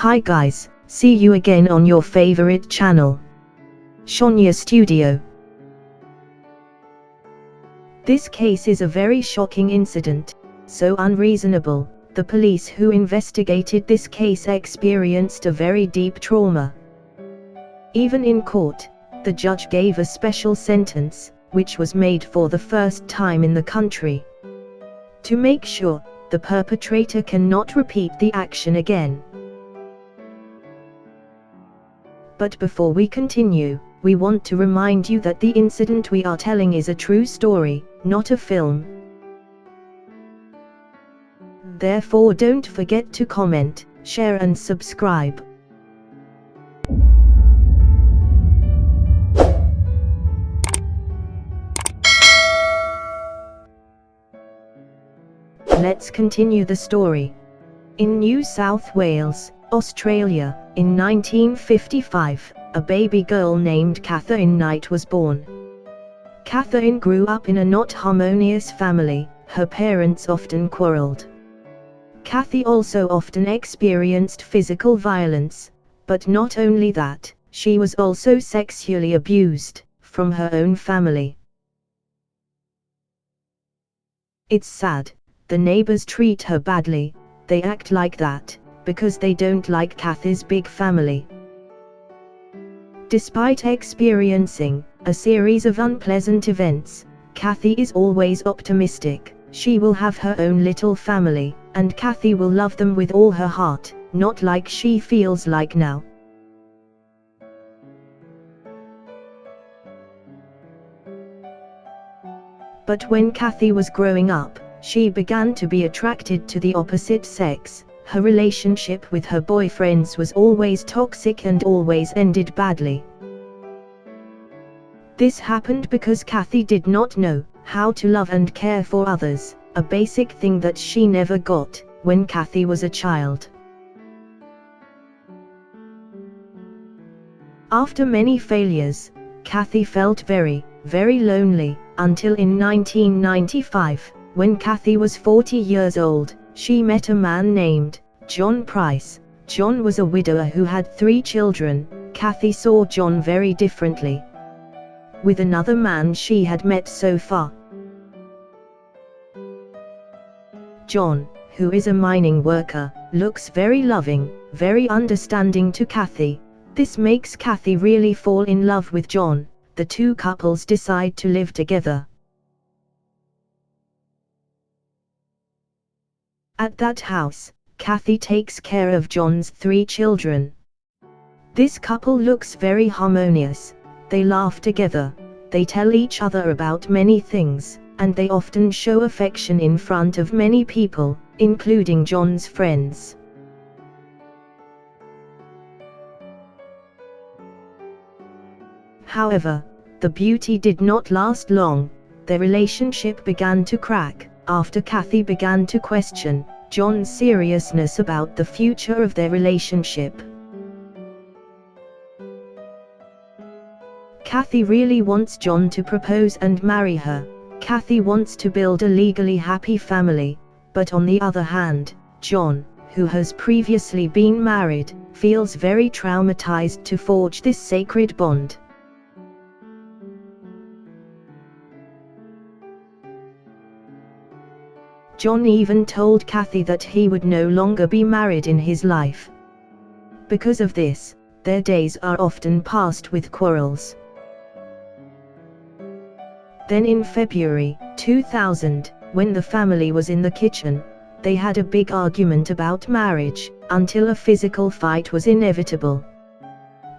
Hi guys, see you again on your favorite channel, Shania Studio. This case is a very shocking incident, so unreasonable. The police who investigated this case experienced a very deep trauma. Even in court, the judge gave a special sentence, which was made for the first time in the country, to make sure the perpetrator cannot repeat the action again. But before we continue, we want to remind you that the incident we are telling is a true story, not a film. Therefore, don't forget to comment, share and subscribe. Let's continue the story. In New South Wales, Australia, in 1955, a baby girl named Katherine Knight was born. Katherine grew up in a not harmonious family. Her parents often quarreled. Kathy also often experienced physical violence, but not only that, she was also sexually abused from her own family. It's sad. The neighbors treat her badly. They act like that because they don't like Kathy's big family. Despite experiencing a series of unpleasant events, Kathy is always optimistic. She will have her own little family, and Kathy will love them with all her heart, not like she feels like now. But when Kathy was growing up, she began to be attracted to the opposite sex. Her relationship with her boyfriends was always toxic and always ended badly. This happened because Kathy did not know how to love and care for others, a basic thing that she never got when Kathy was a child. After many failures, Kathy felt very, very lonely, until in 1995, when Kathy was 40 years old, she met a man named John Price. John was a widower who had 3 children. Kathy saw John very differently with another man she had met so far. John, who is a mining worker, looks very loving, very understanding to Kathy. This makes Kathy really fall in love with John. The two couples decide to live together. At that house, Kathy takes care of John's 3 children. This couple looks very harmonious. They laugh together, they tell each other about many things, and they often show affection in front of many people, including John's friends. However, the beauty did not last long. Their relationship began to crack after Kathy began to question John's seriousness about the future of their relationship. Kathy really wants John to propose and marry her. Kathy wants to build a legally happy family, but on the other hand, John, who has previously been married, feels very traumatized to forge this sacred bond. John even told Kathy that he would no longer be married in his life. Because of this, their days are often passed with quarrels. Then in February 2000, when the family was in the kitchen, they had a big argument about marriage, until a physical fight was inevitable.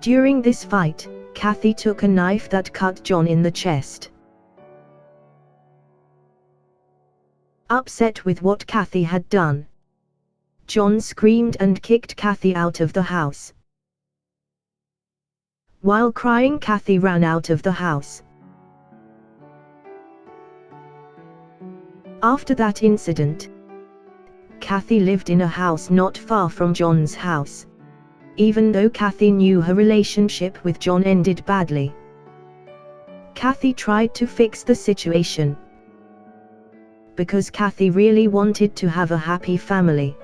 During this fight, Kathy took a knife that cut John in the chest. Upset with what Kathy had done, John screamed and kicked Kathy out of the house. While crying, Kathy ran out of the house. After that incident, Kathy lived in a house not far from John's house. Even though Kathy knew her relationship with John ended badly, Kathy tried to fix the situation, because Kathy really wanted to have a happy family.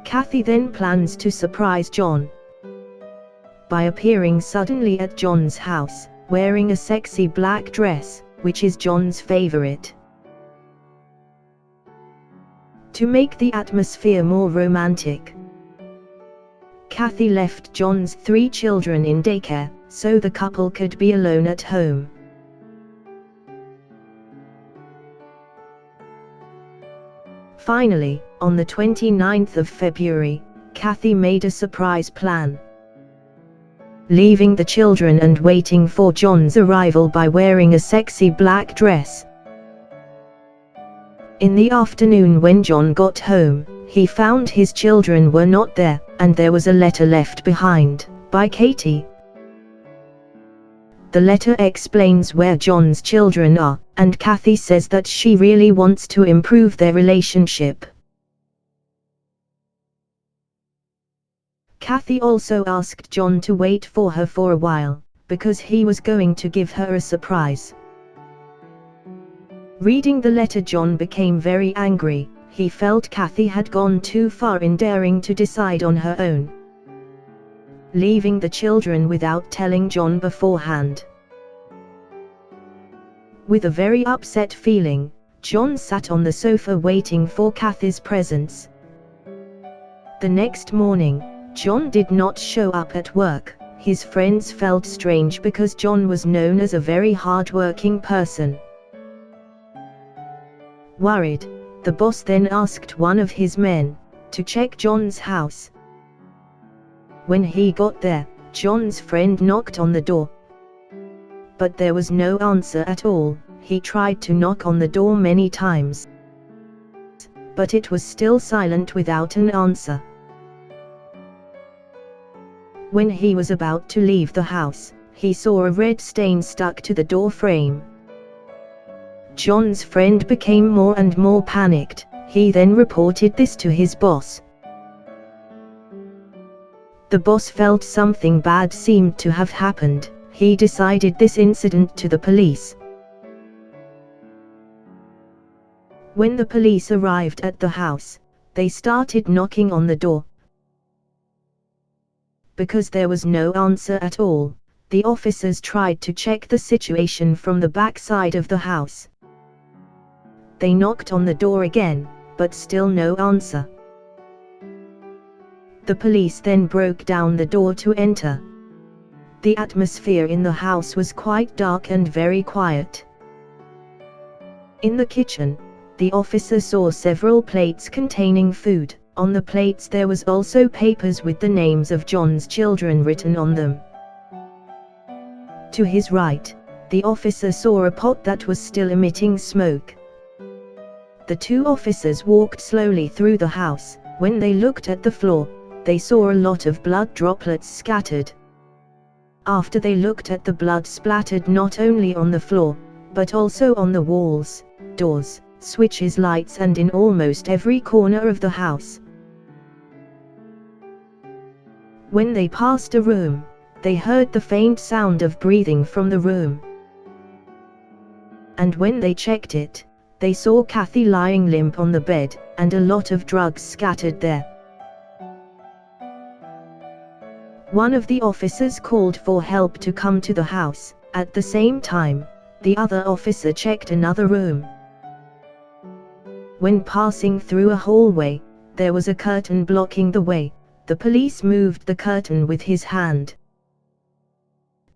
Kathy then plans to surprise John by appearing suddenly at John's house, wearing a sexy black dress, which is John's favorite. To make the atmosphere more romantic, Kathy left John's 3 children in daycare, so the couple could be alone at home. Finally, on the 29th of February, Kathy made a surprise plan. Leaving the children and waiting for John's arrival by wearing a sexy black dress. In the afternoon when John got home, he found his children were not there, and there was a letter left behind by Katie. The letter explains where John's children are, and Kathy says that she really wants to improve their relationship. Kathy also asked John to wait for her for a while, because he was going to give her a surprise. Reading the letter, John became very angry. He felt Kathy had gone too far in daring to decide on her own, leaving the children without telling John beforehand. With a very upset feeling, John sat on the sofa waiting for Kathy's presence. The next morning, John did not show up at work. His friends felt strange because John was known as a very hard-working person. Worried, the boss then asked one of his men to check John's house. When he got there, John's friend knocked on the door, but there was no answer at all. He tried to knock on the door many times, but it was still silent without an answer. When he was about to leave the house, he saw a red stain stuck to the door frame. John's friend became more and more panicked. He then reported this to his boss. The boss felt something bad seemed to have happened. He decided this incident to the police. When the police arrived at the house, they started knocking on the door. Because there was no answer at all, the officers tried to check the situation from the back side of the house. They knocked on the door again, but still no answer. The police then broke down the door to enter. The atmosphere in the house was quite dark and very quiet. In the kitchen, the officer saw several plates containing food. On the plates there was also papers with the names of John's children written on them. To his right, the officer saw a pot that was still emitting smoke. The 2 officers walked slowly through the house. When they looked at the floor, they saw a lot of blood droplets scattered. After they looked at the blood splattered not only on the floor, but also on the walls, doors, switches, lights, and in almost every corner of the house. When they passed a room, they heard the faint sound of breathing from the room. And when they checked it, they saw Kathy lying limp on the bed, and a lot of drugs scattered there. One of the officers called for help to come to the house. At the same time, the other officer checked another room. When passing through a hallway, there was a curtain blocking the way. The police moved the curtain with his hand.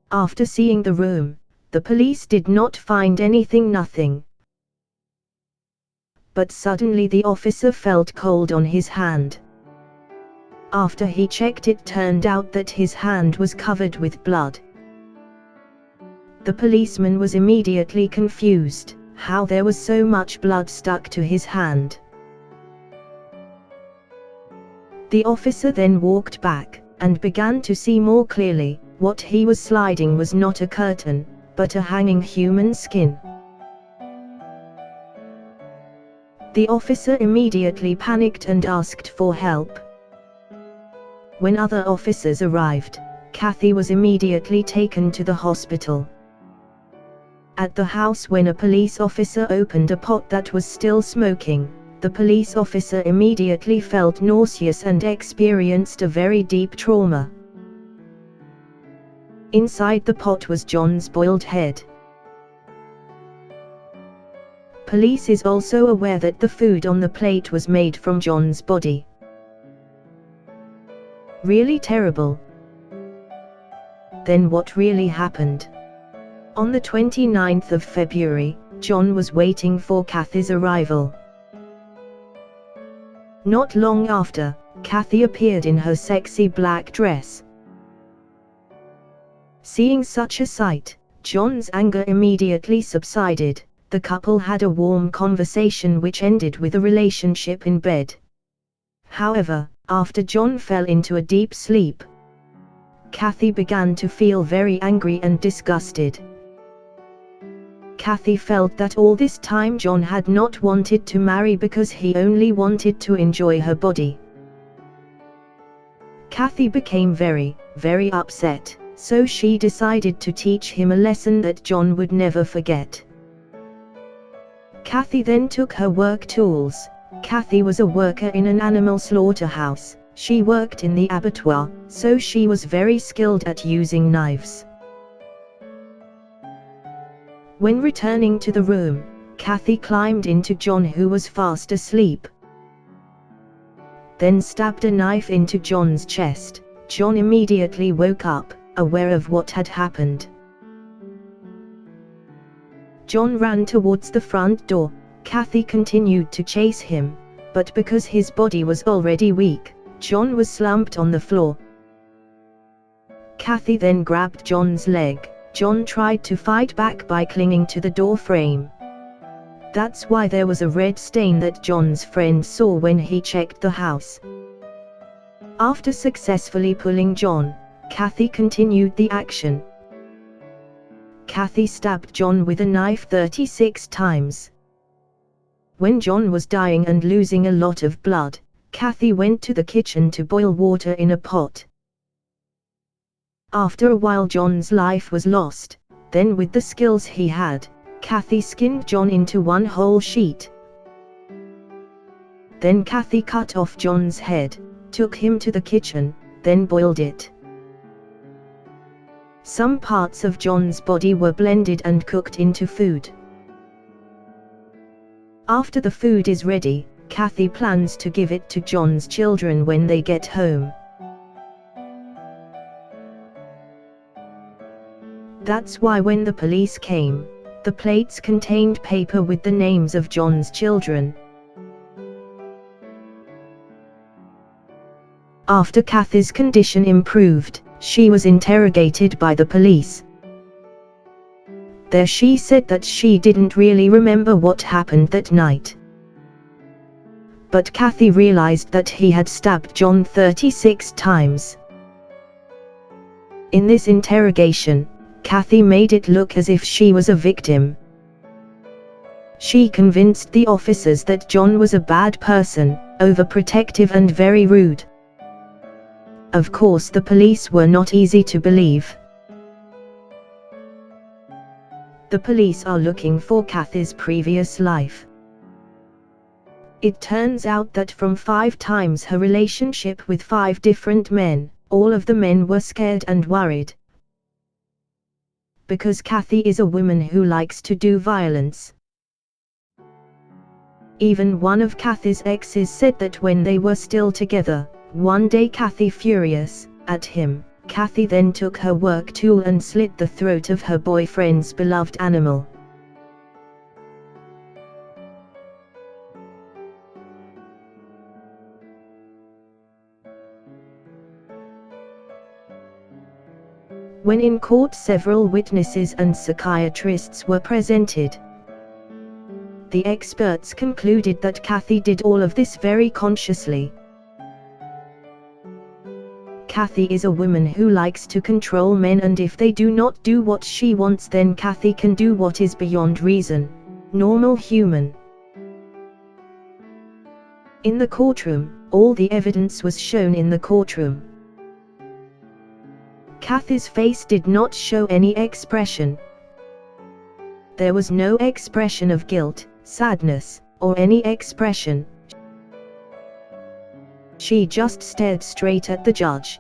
After seeing the room, the police did not find nothing. But suddenly the officer felt cold on his hand. After he checked, it turned out that his hand was covered with blood. The policeman was immediately confused, how there was so much blood stuck to his hand. The officer then walked back, and began to see more clearly. What he was sliding was not a curtain, but a hanging human skin. The officer immediately panicked and asked for help. When other officers arrived, Kathy was immediately taken to the hospital. At the house, when a police officer opened a pot that was still smoking, the police officer immediately felt nauseous and experienced a very deep trauma. Inside the pot was John's boiled head. Police is also aware that the food on the plate was made from John's body. Really terrible. Then what really happened? On the 29th of February, John was waiting for Kathy's arrival. Not long after, Kathy appeared in her sexy black dress. Seeing such a sight, John's anger immediately subsided. The couple had a warm conversation which ended with a relationship in bed. However, after John fell into a deep sleep, Kathy began to feel very angry and disgusted. Kathy felt that all this time John had not wanted to marry because he only wanted to enjoy her body. Kathy became very, very upset, so she decided to teach him a lesson that John would never forget. Kathy then took her work tools. Kathy was a worker in an animal slaughterhouse. She worked in the abattoir, so she was very skilled at using knives. When returning to the room, Kathy climbed into John, who was fast asleep, then stabbed a knife into John's chest. John immediately woke up, aware of what had happened. John ran towards the front door. Kathy continued to chase him, but because his body was already weak, John was slumped on the floor. Kathy then grabbed John's leg. John tried to fight back by clinging to the door frame. That's why there was a red stain that John's friend saw when he checked the house. After successfully pulling John, Kathy continued the action. Kathy stabbed John with a knife 36 times. When John was dying and losing a lot of blood, Kathy went to the kitchen to boil water in a pot. After a while John's life was lost. Then with the skills he had, Kathy skinned John into one whole sheet. Then Kathy cut off John's head, took him to the kitchen, then boiled it. Some parts of John's body were blended and cooked into food. After the food is ready, Kathy plans to give it to John's children when they get home. That's why when the police came, the plates contained paper with the names of John's children. After Kathy's condition improved, she was interrogated by the police. There she said that she didn't really remember what happened that night. But Kathy realized that he had stabbed John 36 times. In this interrogation, Kathy made it look as if she was a victim. She convinced the officers that John was a bad person, overprotective and very rude. Of course, the police were not easy to believe. The police are looking for Kathy's previous life. It turns out that from 5 times her relationship with 5 different men, all of the men were scared and worried. Because Kathy is a woman who likes to do violence. Even one of Kathy's exes said that when they were still together, one day Kathy furious at him, Kathy then took her work tool and slit the throat of her boyfriend's beloved animal. When in court, several witnesses and psychiatrists were presented. The experts concluded that Kathy did all of this very consciously. Kathy is a woman who likes to control men, and if they do not do what she wants, then Kathy can do what is beyond reason. Normal human. In the courtroom, all the evidence was shown in the courtroom. Kathy's face did not show any expression. There was no expression of guilt, sadness, or any expression, She just stared straight at the judge.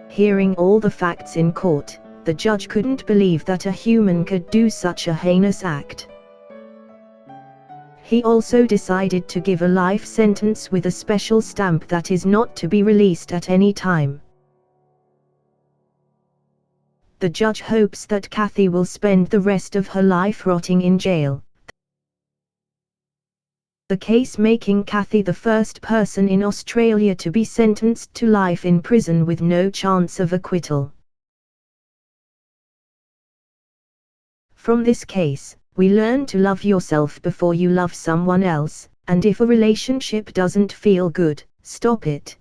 Hearing all the facts in court, the judge couldn't believe that a human could do such a heinous act. He also decided to give a life sentence with a special stamp that is not to be released at any time. The judge hopes that Kathy will spend the rest of her life rotting in jail. The case making Kathy the first person in Australia to be sentenced to life in prison with no chance of acquittal. From this case, we learn to love yourself before you love someone else, and if a relationship doesn't feel good, stop it.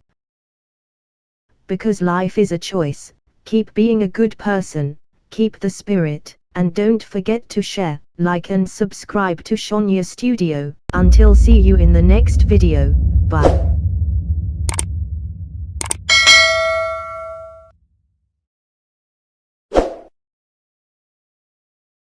Because life is a choice. Keep being a good person, keep the spirit, and don't forget to share, like and subscribe to Sonia Studio. Until see you in the next video, bye.